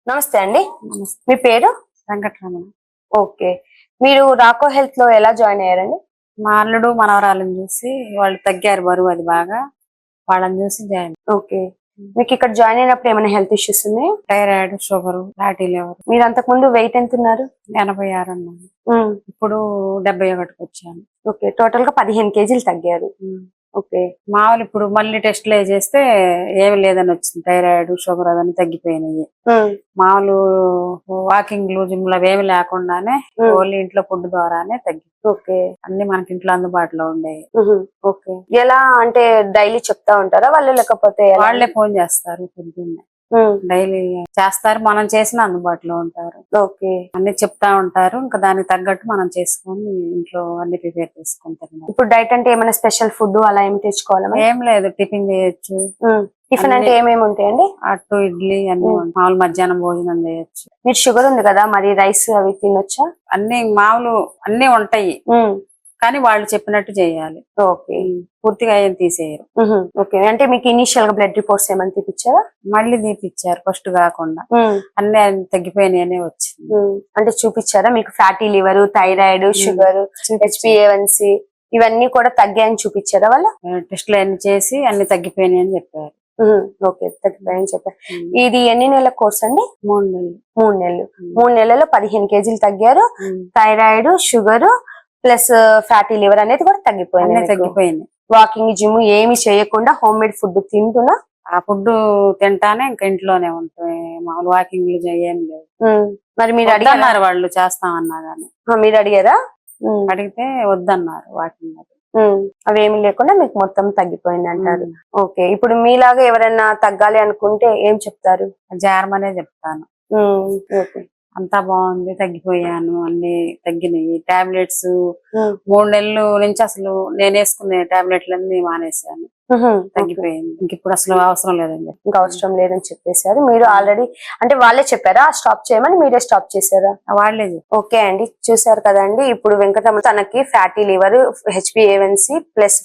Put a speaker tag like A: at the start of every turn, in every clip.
A: నమస్తే అండి.
B: నమస్తే.
A: మీ పేరు?
B: వెంకటరమణ.
A: ఓకే. మీరు రాకో హెల్త్ లో ఎలా జాయిన్ అయ్యారండి?
B: మా అల్లుడు మనవరాలను చూసి వాళ్ళు తగ్గారు బరువు అది బాగా. వాళ్ళని చూసి జాయిన్.
A: ఓకే. మీకు ఇక్కడ జాయిన్ అయినప్పుడు ఏమైనా హెల్త్ ఇష్యూస్ ఉన్నాయి?
B: Thyroid, sugar, fatty liver.
A: మీరు అంతకు ముందు వెయిట్ ఎంత ఉన్నారు?
B: 86 అన్నాను. ఇప్పుడు 71కి వచ్చాను.
A: ఓకే. టోటల్ గా 15 కేజీలు తగ్గారు. ఓకే.
B: మామూలు ఇప్పుడు మళ్ళీ టెస్ట్లు చేస్తే ఏమి లేదని వచ్చింది. థైరాయిడ్, షుగర్ అదని తగ్గిపోయినాయి. మామూలు వాకింగ్ జిమ్ లో ఏమి లేకుండానే ఓన్లీ ఇంట్లో ఫుడ్ ద్వారానే తగ్గి.
A: ఓకే.
B: అన్ని మనకి ఇంట్లో అందుబాటులో ఉండేవి.
A: ఓకే. ఎలా అంటే డైలీ చెప్తా ఉంటారా వాళ్ళు, లేకపోతే
B: వాళ్ళే ఫోన్ చేస్తారు పొద్దున్నే. డైలీ చేస్తారు, మనం చేసిన అందుబాటులో ఉంటారు.
A: ఓకే.
B: అన్ని చెప్తా ఉంటారు. ఇంకా దానికి తగ్గట్టు మనం చేసుకొని ఇంట్లో అన్ని ప్రిపేర్ చేసుకుంటాం.
A: ఇప్పుడు డైట్ అంటే ఏమైనా స్పెషల్ ఫుడ్ అలా ఏమి తెచ్చుకోవాలా?
B: ఏం లేదు, టిఫిన్ చేయొచ్చు.
A: టిఫిన్ అంటే ఏమేమి ఉంటాయండి?
B: అట్టు, ఇడ్లీ అన్ని. మామూలు మధ్యాహ్నం భోజనం చేయొచ్చు.
A: మీరు షుగర్ ఉంది కదా, మరి రైస్ అవి తినొచ్చా?
B: అన్ని మామూలు అన్ని ఉంటాయి, కానీ వాళ్ళు చెప్పినట్టు చేయాలి.
A: ఓకే.
B: పూర్తిగా ఏం తీసేయరు.
A: ఓకే. అంటే మీకు ఇనిషియల్ గా బ్లడ్ రిపోర్ట్స్ ఏమైనా తీపిచ్చారా?
B: మళ్ళీ తీపిచ్చారు, ఫస్ట్ కాకుండా. అన్ని తగ్గిపోయినాయనే వచ్చింది.
A: అంటే చూపించారా మీకు? Fatty liver, thyroid, sugar, HbA1c ఇవన్నీ కూడా తగ్గాయని చూపించారా వాళ్ళు?
B: టెస్ట్లు అన్ని చేసి అన్ని తగ్గిపోయినాయి అని చెప్పారు.
A: ఓకే, తగ్గిపోయాయని చెప్పారు. ఇది ఎన్ని నెలల కోర్స్ అండి?
B: 3 నెలలు.
A: 3 నెలలు. 3 నెలల్లో 15 కేజీలు తగ్గారు. Thyroid, sugar plus fatty liver అనేది కూడా తగ్గిపోయింది. వాకింగ్, జిమ్ ఏమి చేయకుండా హోమ్ మేడ్ ఫుడ్ తింటున్నా?
B: ఆ ఫుడ్ తింటానే ఇంకా ఇంట్లోనే ఉంటాయి. మామూలు వాకింగ్ ఏం లేవు.
A: మరి మీరు
B: అడిగారు, వాళ్ళు చేస్తామన్నా గానీ.
A: మీరు అడిగారా?
B: అడిగితే వద్దన్నారు వాకింగ్.
A: అవేమి లేకుండా మీకు మొత్తం తగ్గిపోయింది అంటారు. ఓకే. ఇప్పుడు మీలాగా ఎవరైనా తగ్గాలి అనుకుంటే ఏం చెప్తారు?
B: జారమనే చెప్తాను. అంతా బాగుంది, తగ్గిపోయాను, అన్ని తగ్గినాయి. టాబ్లెట్స్ 3 నెలలు నుంచి అసలు నేను వేసుకునే టాబ్లెట్లన్నీ మానేశాను. తగ్గిపోయింది. ఇంక ఇప్పుడు అసలు అవసరం లేదండి.
A: ఇంకా అవసరం లేదని చెప్పేశారు. మీరు ఆల్రెడీ అంటే వాళ్ళే చెప్పారా స్టాప్ చేయమని, మీరే స్టాప్ చేశారా?
B: వాళ్ళే.
A: ఓకే అండి, చూసారు కదండి. ఇప్పుడు వెంకటరమణ తనకి fatty liver, HbA1c plus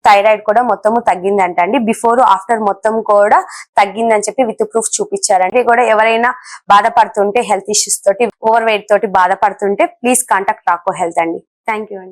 A: thyroid కూడా మొత్తము తగ్గిందంట అండి. బిఫోర్ ఆఫ్టర్ మొత్తం కూడా తగ్గిందని చెప్పి విత్ ప్రూఫ్ చూపించారండి. కూడా ఎవరైనా బాధపడుతుంటే, హెల్త్ ఇష్యూస్ తోటి, ఓవర్ వెయిట్ తోటి బాధపడుతుంటే ప్లీజ్ కాంటాక్ట్ రాకో హెల్త్ అండి. థ్యాంక్ యూ అండి.